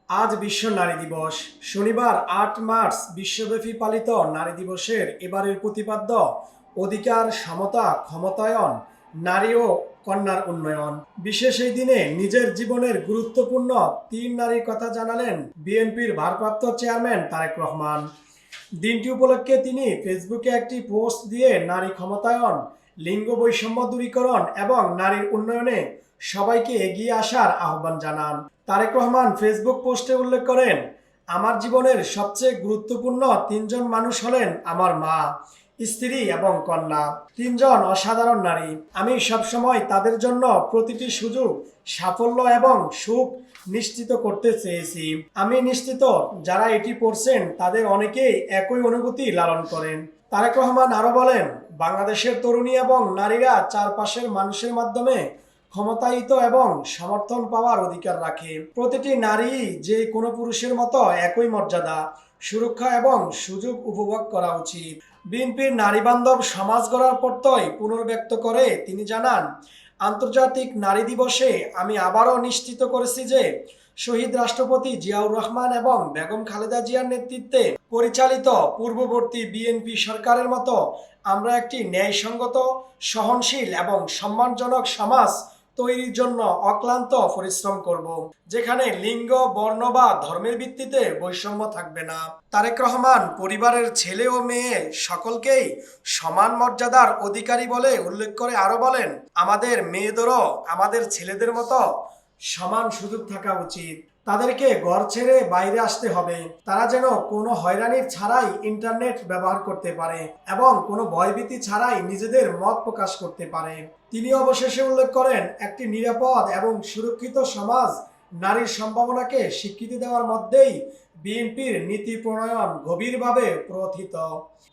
আজ বিশ্ব নারী দিবস। শনিবার ৮ মার্চ বিশ্বব্যাপী পালিত নারী দিবসের এবারের প্রতিপাদ্য অধিকার, সমতা, ক্ষমতায়ন, নারী ও কন্যার উন্নয়ন। বিশেষ এই দিনে নিজের জীবনের গুরুত্বপূর্ণ ৩ নারীর কথা জানালেন বিএনপির ভারপ্রাপ্ত চেয়ারম্যান তারেক রহমান। দিনটি উপলক্ষে তিনি ফেসবুকে একটি পোস্ট দিয়ে নারী ক্ষমতায়ন, লিঙ্গ বৈষম্য দূরীকরণ এবং নারীর উন্নয়নে সবাইকে এগিয়ে আসার আহ্বান জানান। তারেক রহমান ফেসবুক পোস্টে উল্লেখ করেন, আমার জীবনের সবচেয়ে গুরুত্বপূর্ণ ৩জন মানুষ হলেন আমার মা, স্ত্রী এবং কন্যা। ৩জন অসাধারণ নারী। আমি সবসময় তাদের জন্য প্রতিটি সুযোগ, সাফল্য এবং সুখ নিশ্চিত করতে চেয়েছি। আমি নিশ্চিত যারা এটি পড়ছেন তাদের অনেকেই একই অনুভূতি লালন করেন। তারেক রহমান আরো বলেন, বাংলাদেশের তরুণী এবং নারীরা চারপাশের মানুষের মাধ্যমে ক্ষমতায়িত এবং সমর্থন পাওয়ার অধিকার রাখে। প্রতিটি নারী যে কোনো পুরুষের মতো একই মর্যাদা, সুরক্ষা এবং সুযোগ উপভোগ করা উচিত। বিএনপির নারী বান্ধব সমাজ গড়ার প্রত্যয় পুনর্ব্যক্ত করে তিনি জানান, আন্তর্জাতিক নারী দিবসে আমি আবারও নিশ্চিত করেছি যে শহীদ রাষ্ট্রপতি জিয়াউর রহমান এবং বেগম খালেদা জিয়ার নেতৃত্বে পরিচালিত পূর্ববর্তী বিএনপি সরকারের মতো আমরা একটি ন্যায়সঙ্গত, সহনশীল এবং সম্মানজনক সমাজ তৈরির জন্য অক্লান্ত পরিশ্রম করব, যেখানে লিঙ্গ, বর্ণ বা ধর্মের ভিত্তিতে বৈষম্য থাকবে না। তারেক রহমান পরিবারের ছেলে ও মেয়ে সকলকেই সমান মর্যাদার অধিকারী বলে উল্লেখ করে আরো বলেন, আমাদের মেয়েদেরও আমাদের ছেলেদের মতো সমান সুযোগ থাকা উচিত। তাদেরকে ঘর ছেড়ে বাইরে আসতে হবে। তারা যেন কোনো হয়রানির ছাড়াই ইন্টারনেট ব্যবহার করতে পারে এবং কোনো ভয়ভীতি ছাড়াই নিজেদের মত প্রকাশ করতে পারে। তিনি অবশেষে উল্লেখ করেন, একটি নিরাপদ এবং সুরক্ষিত সমাজ নারীর সম্ভাবনাকে স্বীকৃতি দেওয়ার মধ্যেই বিএনপির নীতি প্রণয়ন গভীরভাবে প্রথিত।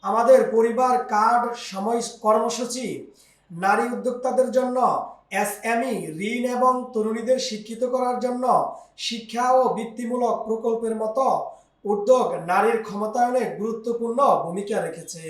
আমাদের পরিবার কার্ড, সময় কর্মসূচি, নারী উদ্যোক্তাদের জন্য এসএমই ঋণ এবং তরুণীদের শিক্ষিত করার জন্য শিক্ষা ও বৃত্তিমূলক প্রকল্পের মতো উদ্যোগ নারীর ক্ষমতায়নে গুরুত্বপূর্ণ ভূমিকা রেখেছে।